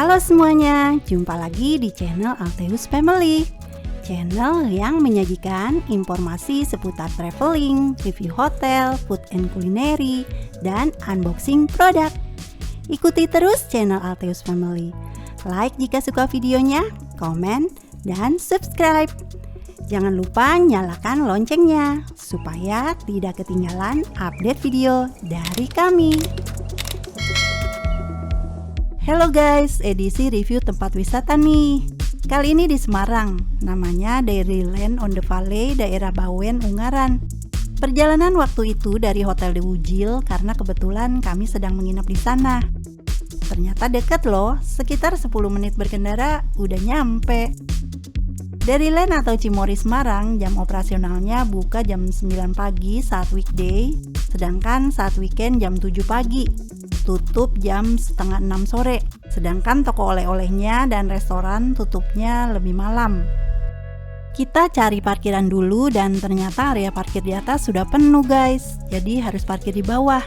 Halo semuanya, jumpa lagi di channel Alteus Family. Channel yang menyajikan informasi seputar traveling, review hotel, food and culinary, dan unboxing produk. Ikuti terus channel Alteus Family. Like jika suka videonya, komen, dan subscribe. Jangan lupa nyalakan loncengnya supaya tidak ketinggalan update video dari kami. Halo guys, edisi review tempat wisata nih. Kali ini di Semarang, namanya Dairyland on the Valley, daerah Bawen, Ungaran. Perjalanan waktu itu dari Hotel de Wujil karena kebetulan kami sedang menginap di sana. Ternyata deket loh, sekitar 10 menit berkendara udah nyampe. Dairyland atau Cimory Semarang, jam operasionalnya buka jam 9 pagi saat weekday, sedangkan saat weekend jam 7 pagi. Tutup jam setengah 6 sore, sedangkan toko oleh-olehnya dan restoran tutupnya lebih malam. Kita cari parkiran dulu dan ternyata area parkir di atas sudah penuh guys, jadi harus parkir di bawah.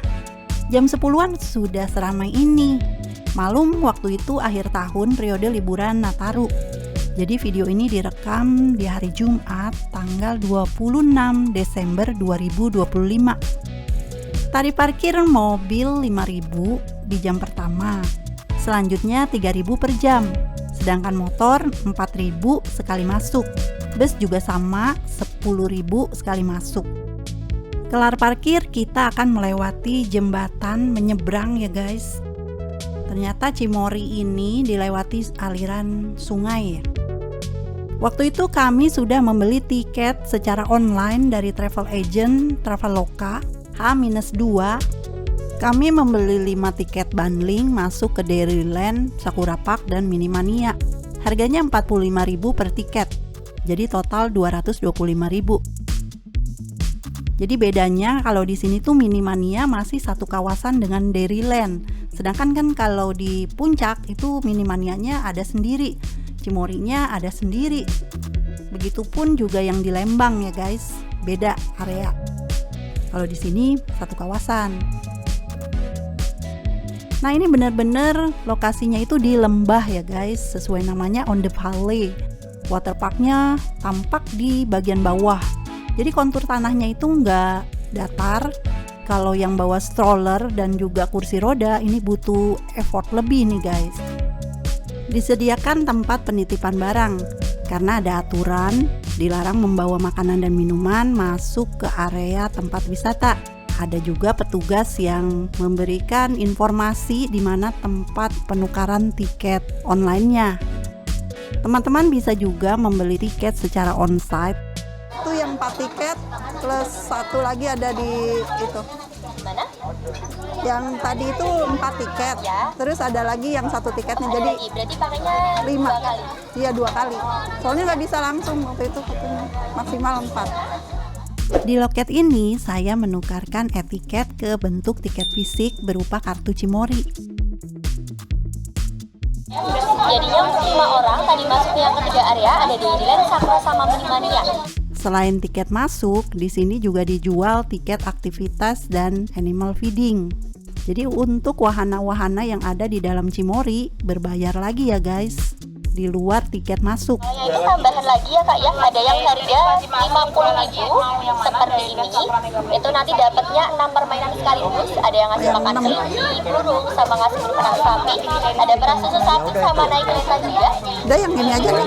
Jam 10-an sudah seramai ini. Malum waktu itu akhir tahun periode liburan Nataru. Jadi video ini direkam di hari Jumat tanggal 26 Desember 2025. Tarif parkir mobil 5.000 di jam pertama, selanjutnya 3.000 per jam, sedangkan motor 4.000 sekali masuk. Bus juga sama, 10.000 sekali masuk. Kelar parkir kita akan melewati jembatan menyeberang ya guys. Ternyata Cimory ini dilewati aliran sungai ya. Waktu itu kami sudah membeli tiket secara online dari travel agent Traveloka H-2. Kami membeli 5 tiket bundling masuk ke Dairyland, Sakura Park, dan Minimania. Harganya 45.000 per tiket, jadi total 225.000. Jadi bedanya kalau di sini tuh Minimania masih satu kawasan dengan Dairyland, sedangkan kan kalau di puncak itu Minimanianya ada sendiri, Cimory-nya ada sendiri. Begitupun juga yang di Lembang ya guys, beda area. Kalau di sini satu kawasan. Nah ini benar-benar lokasinya itu di lembah ya guys, sesuai namanya on the valley. Waterparknya tampak di bagian bawah. Jadi kontur tanahnya itu nggak datar. Kalau yang bawa stroller dan juga kursi roda ini butuh effort lebih nih guys. Disediakan tempat penitipan barang karena ada aturan dilarang membawa makanan dan minuman masuk ke area tempat wisata. Ada juga petugas yang memberikan informasi di mana tempat penukaran tiket online-nya. Teman-teman bisa juga membeli tiket secara onsite. Itu yang 4 tiket plus satu lagi ada di itu. Mana? Yang tadi itu 4 tiket, Ya. Terus ada lagi yang satu tiketnya, Ada jadi lagi, berarti pakainya 5. 2 kali. Iya 2 kali. Soalnya nggak bisa langsung waktu itu katanya, maksimal 4. Di loket ini saya menukarkan etiket ke bentuk tiket fisik berupa kartu Cimory. Jadinya untuk 5 orang tadi masuk yang ketiga area ada Dairyland, Sakura sama Minimania. Selain tiket masuk, di sini juga dijual tiket aktivitas dan animal feeding. Jadi untuk wahana-wahana yang ada di dalam Cimory berbayar lagi ya guys, di luar tiket masuk. Kalau itu tambahan lagi ya kak ya, ada yang harga 50.000 seperti ini. Itu nanti dapatnya 6 permainan sekaligus. Ada yang ngasih makan kelinci, burung, sama ngasih makanan sapi. Ada beras susu sapi sama naik kereta juga. Udah yang ini aja nih.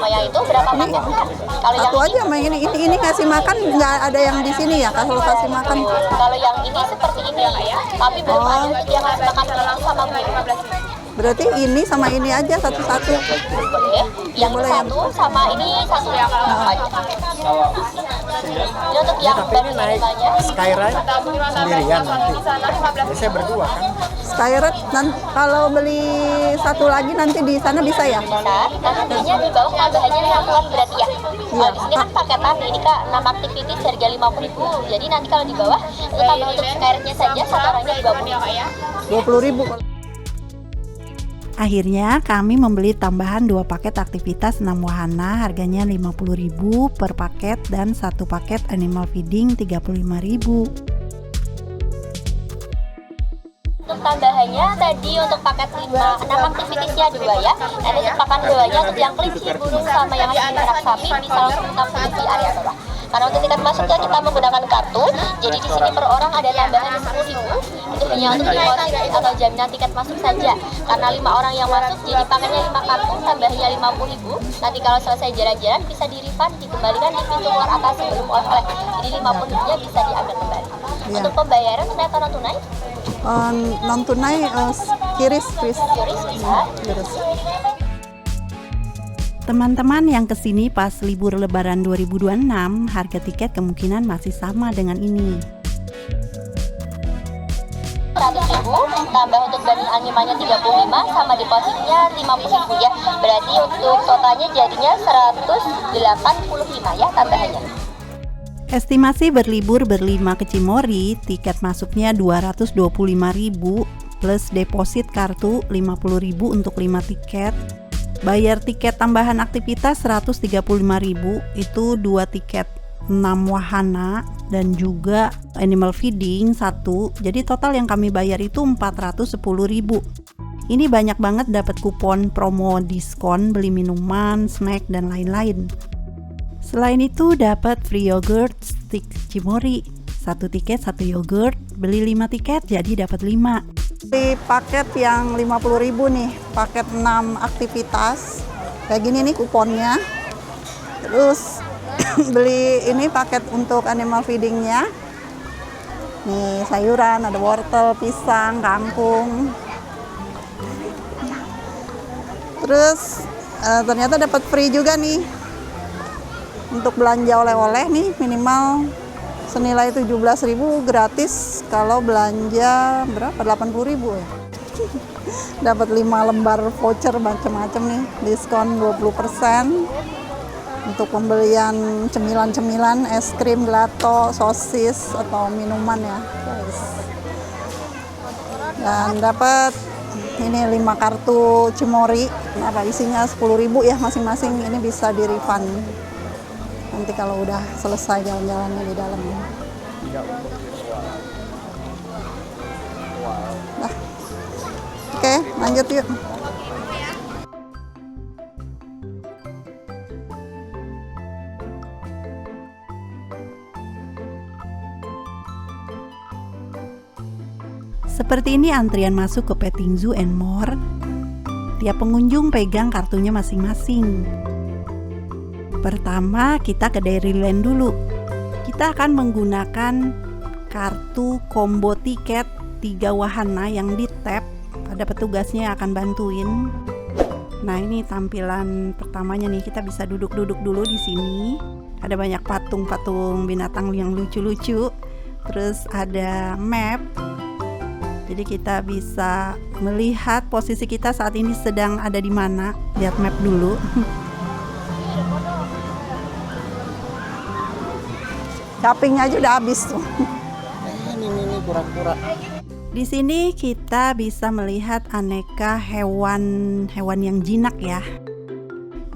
Yang itu berapa paket kak? Kalau yang Satu aja sama yang ini kasih makan, nggak ada yang di sini ya kalau kasih makan. Kalau yang ini seperti ini, tapi belum ada yang ngasih makan kelinci sama burung. Berarti ini sama ini aja satu-satu. Boleh. Yang Boleh, satu sama ini satu yang aja. Ini untuk yang Tapi ini naik banyak. Skyride sendirian nanti. Saya berdua kan. Skyride kalau beli satu lagi nanti di sana bisa ya? Bisa. Nanti belinya di bawah tambahannya satuan berarti ya. Kalau di sini kan paketan, ini kak 6 activities harga 50.000. Jadi nanti kalau di bawah itu tambah untuk Skyride-nya saja satu orangnya 20.000. 20.000. Akhirnya kami membeli tambahan 2 paket aktivitas 6 wahana, harganya 50.000 per paket dan 1 paket animal feeding 35.000. Untuk tambahan tambahannya tadi untuk paket 6 aktivitasnya 2 ya. Nanti untuk pakan hewanya untuk yang kelinci, burung sama yang ngasih anak sapi bisa langsung kita beli di area bawah. Karena untuk tiket masuknya kita menggunakan kartu, jadi di sini per orang ada tambahan 10.000. Itu hanya untuk deposit atau jaminan tiket masuk saja. Karena 5 orang yang masuk, jadi pakainya 5 kartu, tambahnya 50.000. Nanti kalau selesai jalan-jalan bisa di-refund, dikembalikan di pintu keluar atas sebelum oleh-oleh. Jadi 50.000-nya bisa diambil kembali. Untuk pembayaran tunai atau non tunai? Non tunai, kiris Kiris bisa. Teman-teman yang kesini pas libur lebaran 2026, harga tiket kemungkinan masih sama dengan ini. 100.000, tambah untuk banding animanya 35, sama depositnya 50.000 ya. Berarti untuk totalnya jadinya 185 ya tambahannya. Estimasi berlibur berlima ke Cimory, tiket masuknya 225.000 plus deposit kartu 50.000 untuk 5 tiket. Bayar tiket tambahan aktivitas 135.000, itu 2 tiket 6 wahana dan juga animal feeding 1. Jadi total yang kami bayar itu 410.000. Ini banyak banget dapat kupon promo diskon beli minuman, snack dan lain-lain. Selain itu dapat free yogurt stick Cimory. 1 tiket 1 yogurt, beli 5 tiket jadi dapat 5. Di paket yang 50.000 nih, paket 6 aktivitas. Kayak gini nih kuponnya. Terus beli ini paket untuk animal feedingnya. Nih sayuran, ada wortel, pisang, kangkung. Terus ternyata dapat free juga nih. Untuk belanja oleh-oleh nih minimal senilai 17.000 gratis kalau belanja berapa? 80.000 ya. Dapat 5 lembar voucher macam-macam nih, diskon 20% untuk pembelian cemilan-cemilan, es krim, gelato, sosis atau minuman ya, guys. Dan dapat ini 5 kartu Cimory. Apa isinya 10.000 ya masing-masing, ini bisa di-refund nanti kalau udah selesai jalan-jalannya di dalam. Nah. Oke, lanjut yuk. Seperti ini antrian masuk ke Petting Zoo and More. Tiap pengunjung pegang kartunya masing-masing. Pertama kita ke Dairyland dulu. Kita akan menggunakan kartu combo tiket 3 wahana yang di tap. Ada petugasnya yang akan bantuin. Nah ini tampilan pertamanya nih, kita bisa duduk-duduk dulu di sini. Ada banyak patung-patung binatang yang lucu-lucu. Terus ada map. Jadi kita bisa melihat posisi kita saat ini sedang ada di mana. Lihat map dulu. Shoppingnya aja udah habis tuh. Ini kura-kura. Di sini kita bisa melihat aneka hewan yang jinak ya.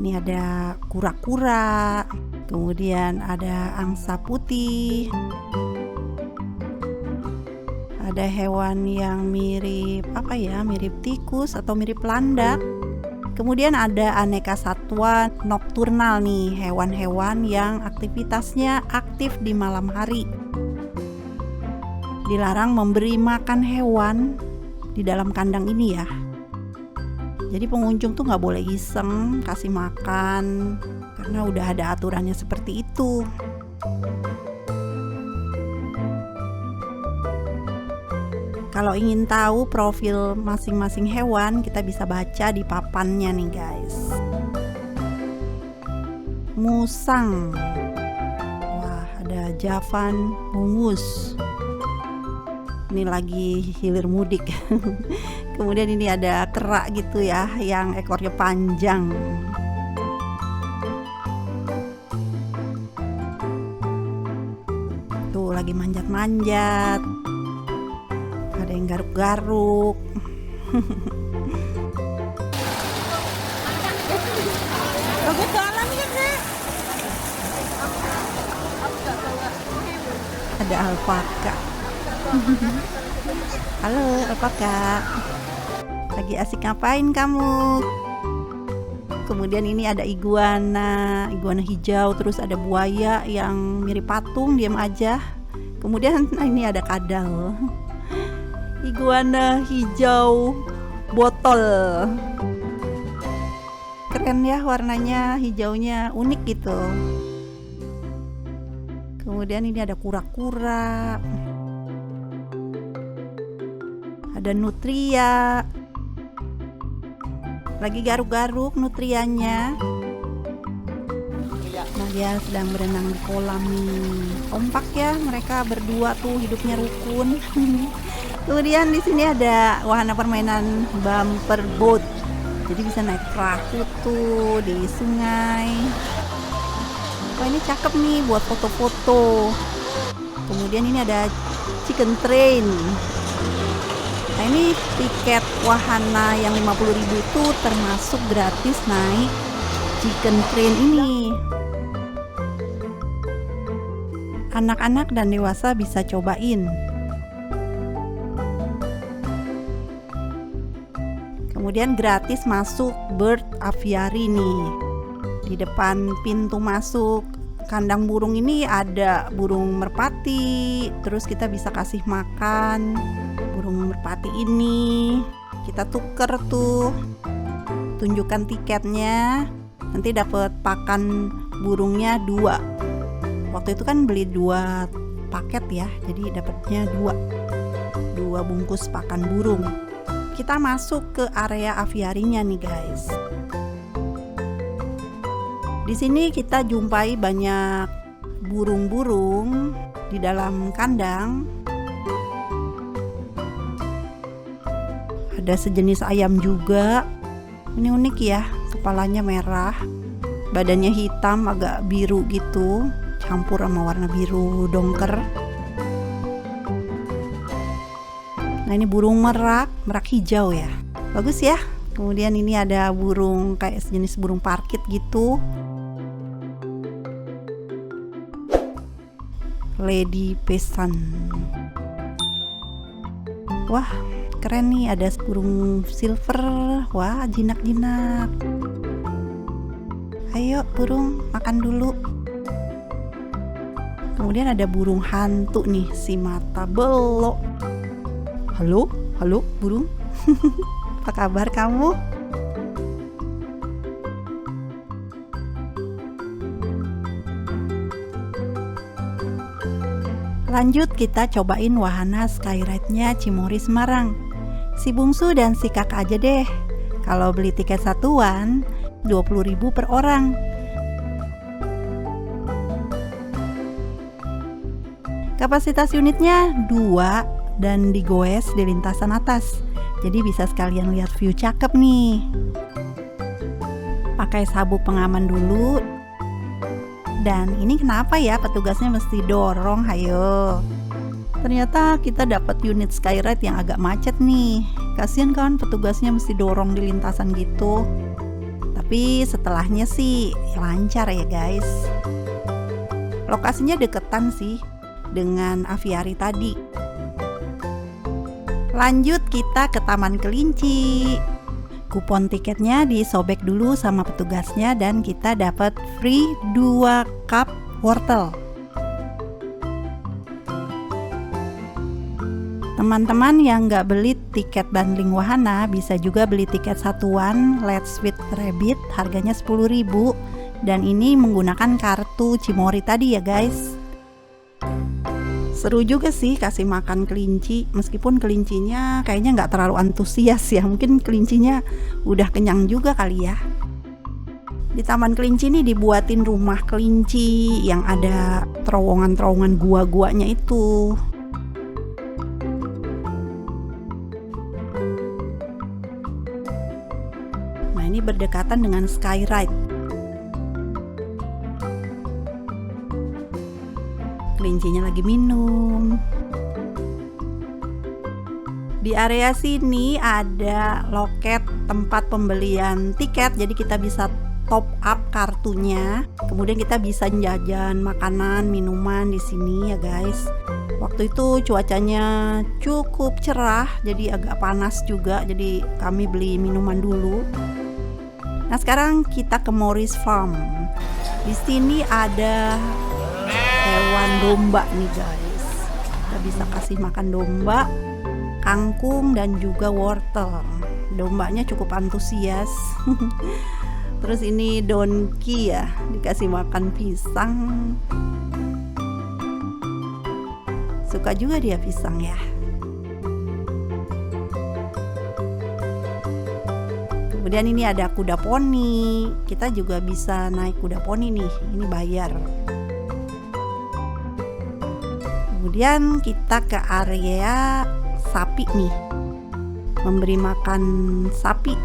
Ini ada kura-kura, kemudian ada angsa putih, ada hewan yang mirip mirip tikus atau mirip landak. Kemudian ada aneka satwa nokturnal nih, hewan-hewan yang aktivitasnya aktif di malam hari. Dilarang memberi makan hewan di dalam kandang ini ya. Jadi pengunjung tuh nggak boleh iseng kasih makan, karena udah ada aturannya seperti itu. Kalau ingin tahu profil masing-masing hewan, kita bisa baca di papannya nih guys. Musang. Wah, ada Javan Mungus. Ini lagi hilir mudik. Kemudian ini ada kera gitu ya, yang ekornya panjang. Tuh lagi manjat-manjat. Ada yang garuk-garuk. Ada alpaka. Halo, apa kak? Lagi asik ngapain kamu? Kemudian ini ada iguana hijau, terus ada buaya yang mirip patung, diam aja. Kemudian ini ada kadal. Iguana hijau botol. Keren ya warnanya, hijaunya unik gitu. Kemudian ini ada kura-kura. Ada nutria. Lagi garuk-garuk nutrianya. Nah, dia sedang berenang di kolam nih. Kompak ya mereka berdua tuh, hidupnya rukun. Kemudian di sini ada wahana permainan bumper boat. Jadi bisa naik perahu tuh di sungai. Wah, ini cakep nih buat foto-foto. Kemudian ini ada chicken train. Nah, ini tiket wahana yang 50.000 itu termasuk gratis naik chicken train ini. Anak-anak dan dewasa bisa cobain. Kemudian gratis masuk bird aviary nih. Di depan pintu masuk kandang burung ini ada burung merpati. Terus kita bisa kasih makan burung merpati ini. Kita tuker tuh, tunjukkan tiketnya, nanti dapat pakan burungnya 2. Waktu itu kan beli 2 paket ya, jadi dapatnya 2 bungkus pakan burung. Kita masuk ke area aviarinya nih guys. Di sini kita jumpai banyak burung-burung di dalam kandang. Ada sejenis ayam juga. Ini unik ya, kepalanya merah, badannya hitam agak biru gitu, campur sama warna biru dongker. Nah, ini burung merak hijau ya, bagus ya. Kemudian ini ada burung kayak sejenis burung parkit gitu, lady pesan. Wah, keren nih, ada burung silver. Wah, jinak-jinak. Ayo burung, makan dulu. Kemudian ada burung hantu nih, si mata belok. Halo burung. Apa kabar kamu? Lanjut kita cobain wahana skyride-nya Cimory Semarang. Si bungsu dan si kakak aja deh. Kalau beli tiket satuan 20.000 per orang. Kapasitas unitnya 2 dan digoes di lintasan atas. Jadi bisa sekalian lihat view cakep nih. Pakai sabuk pengaman dulu. Dan ini kenapa ya petugasnya mesti dorong, hayo. Ternyata kita dapat unit skyride yang agak macet nih. Kasian kan petugasnya mesti dorong di lintasan gitu. Tapi setelahnya sih lancar ya guys. Lokasinya deketan sih dengan aviary tadi. Lanjut kita ke Taman Kelinci. Kupon tiketnya disobek dulu sama petugasnya dan kita dapat free 2 cup wortel. Teman-teman yang nggak beli tiket bundling wahana bisa juga beli tiket satuan Let's with Rabbit, harganya 10.000 dan ini menggunakan kartu Cimory tadi ya guys. Seru juga sih kasih makan kelinci, meskipun kelincinya kayaknya nggak terlalu antusias ya, mungkin kelincinya udah kenyang juga kali ya. Di Taman Kelinci ini dibuatin rumah kelinci yang ada terowongan-terowongan gua-guanya itu. Nah, ini berdekatan dengan skyride. Kelincinya lagi minum. Di area sini ada loket tempat pembelian tiket, jadi kita bisa top up kartunya. Kemudian kita bisa jajan makanan, minuman di sini ya guys. Waktu itu cuacanya cukup cerah, jadi agak panas juga, jadi kami beli minuman dulu. Nah, sekarang kita ke Morris Farm. Di sini ada hewan domba nih guys. Kita bisa kasih makan domba, kangkung dan juga wortel. Dombanya cukup antusias. Terus ini donkey ya, dikasih makan pisang. Suka juga dia pisang ya. Kemudian ini ada kuda poni. Kita juga bisa naik kuda poni nih. Ini bayar. Kemudian kita ke area sapi nih. Memberi makan sapi.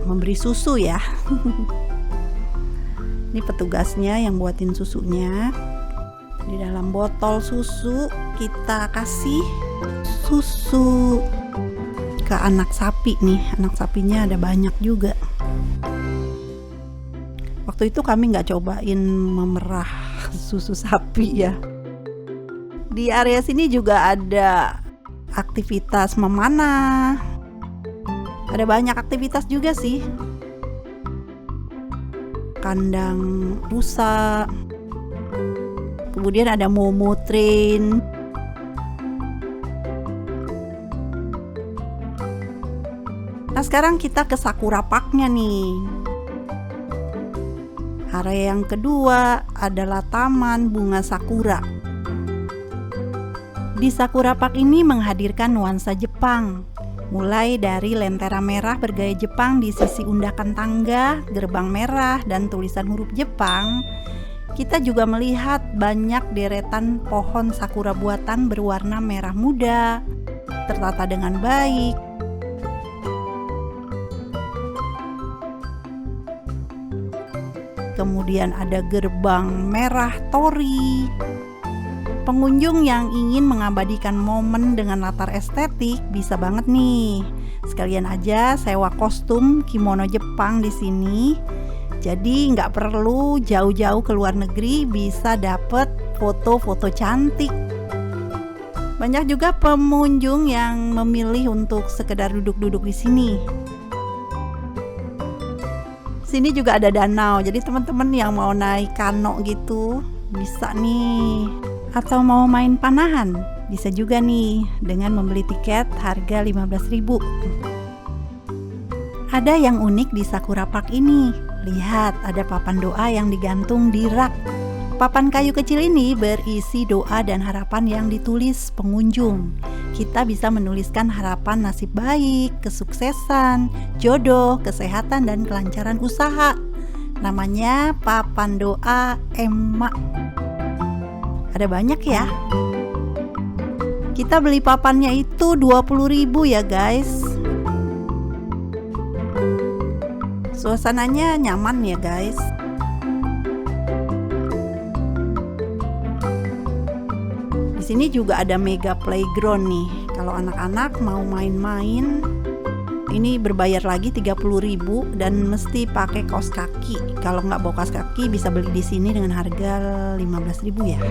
Memberi susu ya. Ini petugasnya yang buatin susunya. Di dalam botol susu kita kasih susu ke anak sapi nih. Anak sapinya ada banyak juga. Waktu itu kami nggak cobain memerah susu sapi ya. Di area sini juga ada aktivitas memanah. Ada banyak aktivitas juga sih. Kandang rusa. Kemudian ada Momo Train. Nah, sekarang kita ke Sakura Park-nya nih. Area yang kedua adalah Taman Bunga Sakura. Di Sakura Park ini menghadirkan nuansa Jepang. Mulai dari lentera merah bergaya Jepang di sisi undakan tangga, gerbang merah, dan tulisan huruf Jepang. Kita juga melihat banyak deretan pohon sakura buatan berwarna merah muda, tertata dengan baik. Kemudian ada gerbang merah tori. Pengunjung yang ingin mengabadikan momen dengan latar estetik bisa banget nih. Sekalian aja sewa kostum kimono Jepang di sini. Jadi nggak perlu jauh-jauh ke luar negeri, bisa dapet foto-foto cantik. Banyak juga pengunjung yang memilih untuk sekedar duduk-duduk di sini. Sini juga ada danau, jadi teman-teman yang mau naik kano gitu bisa nih. Atau mau main panahan, bisa juga nih dengan membeli tiket harga 15.000. Ada yang unik di Sakura Park ini. Lihat, ada papan doa yang digantung di rak. Papan kayu kecil ini berisi doa dan harapan yang ditulis pengunjung. Kita bisa menuliskan harapan nasib baik, kesuksesan, jodoh, kesehatan, dan kelancaran usaha. Namanya papan doa Emma. Ada banyak ya. Kita beli papannya itu 20.000 ya guys. Suasananya nyaman ya guys. Di sini juga ada mega playground nih. Kalau anak-anak mau main-main, ini berbayar lagi 30.000 dan mesti pakai kaos kaki. Kalau nggak bawa kaos kaki bisa beli di sini dengan harga 15.000 ya.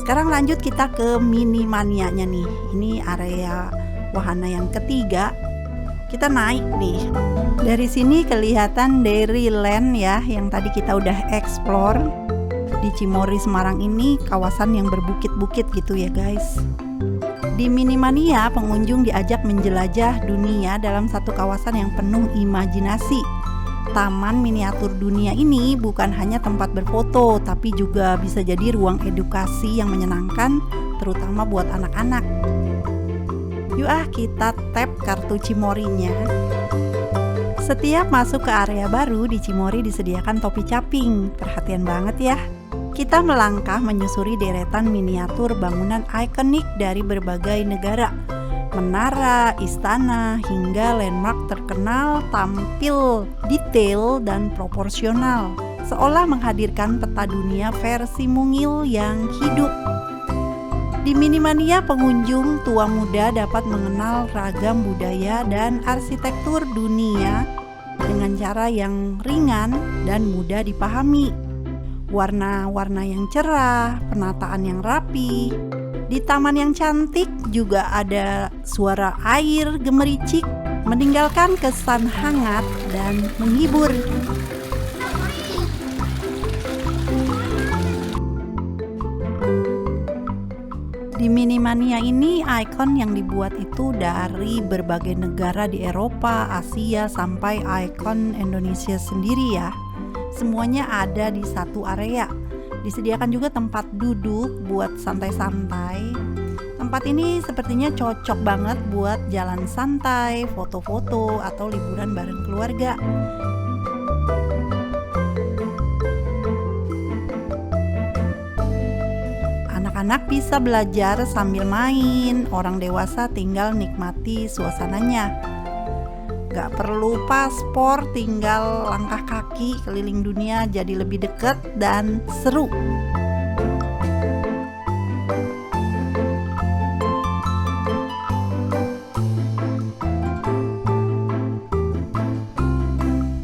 Sekarang lanjut kita ke Mini Mania-nya nih. Ini area wahana yang ketiga. Kita naik nih. Dari sini kelihatan Dairyland ya, yang tadi kita udah explore. Di Cimory Semarang ini kawasan yang berbukit-bukit gitu ya guys. Di Minimania, pengunjung diajak menjelajah dunia dalam satu kawasan yang penuh imajinasi. Taman miniatur dunia ini bukan hanya tempat berfoto, tapi juga bisa jadi ruang edukasi yang menyenangkan, terutama buat anak-anak. Yuk kita tap kartu Cimory-nya. Setiap masuk ke area baru di Cimory disediakan topi caping. Perhatian banget ya. Kita melangkah menyusuri deretan miniatur bangunan ikonik dari berbagai negara. Menara, istana, hingga landmark terkenal tampil detail dan proporsional, seolah menghadirkan peta dunia versi mungil yang hidup. Di Minimania, pengunjung tua muda dapat mengenal ragam budaya dan arsitektur dunia dengan cara yang ringan dan mudah dipahami. warna-warna yang cerah, penataan yang rapi. Di taman yang cantik juga ada suara air gemericik, meninggalkan kesan hangat dan menghibur. Di Minimania ini ikon yang dibuat itu dari berbagai negara di Eropa, Asia, sampai ikon Indonesia sendiri ya. Semuanya ada di satu area. Disediakan juga tempat duduk buat santai-santai. Tempat ini sepertinya cocok banget buat jalan santai, foto-foto, atau liburan bareng keluarga. Anak-anak bisa belajar sambil main, orang dewasa tinggal nikmati suasananya. Gak perlu paspor, tinggal langkah kaki keliling dunia jadi lebih dekat dan seru.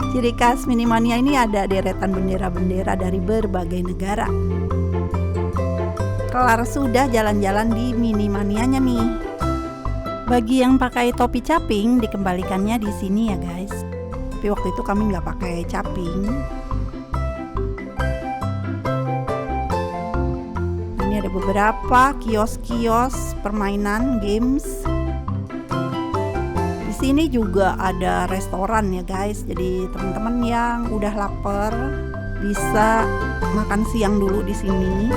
Ciri khas Minimania ini ada deretan bendera-bendera dari berbagai negara. Kelar sudah jalan-jalan di Minimanianya nih. Bagi yang pakai topi caping dikembalikannya di sini ya guys. Tapi waktu itu kami nggak pakai caping. Ini ada beberapa kios-kios permainan games. Di sini juga ada restoran ya guys. Jadi teman-teman yang udah lapar bisa makan siang dulu di sini.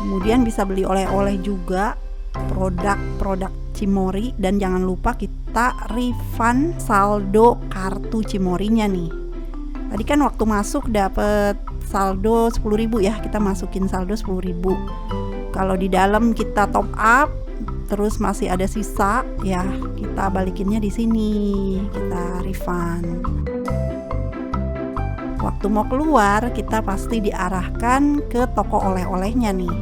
Kemudian bisa beli oleh-oleh juga, produk-produk Cimory, dan jangan lupa kita refund saldo kartu Cimory-nya nih. Tadi kan waktu masuk dapet saldo 10.000 ya, kita masukin saldo 10.000. Kalau di dalam kita top up terus masih ada sisa ya, kita balikinnya di sini, kita refund. Waktu mau keluar kita pasti diarahkan ke toko oleh-olehnya nih.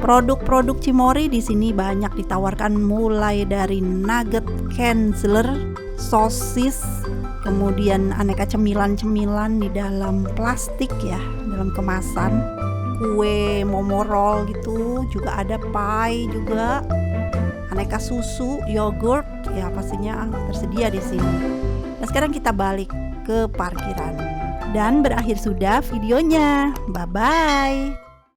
Produk-produk Cimory di sini banyak ditawarkan, mulai dari nugget Kenzler, sosis, kemudian aneka cemilan-cemilan di dalam plastik ya, dalam kemasan, kue momo roll gitu, juga ada pie juga, aneka susu, yogurt ya pastinya tersedia di sini. Nah sekarang kita balik ke parkiran dan berakhir sudah videonya. Bye bye.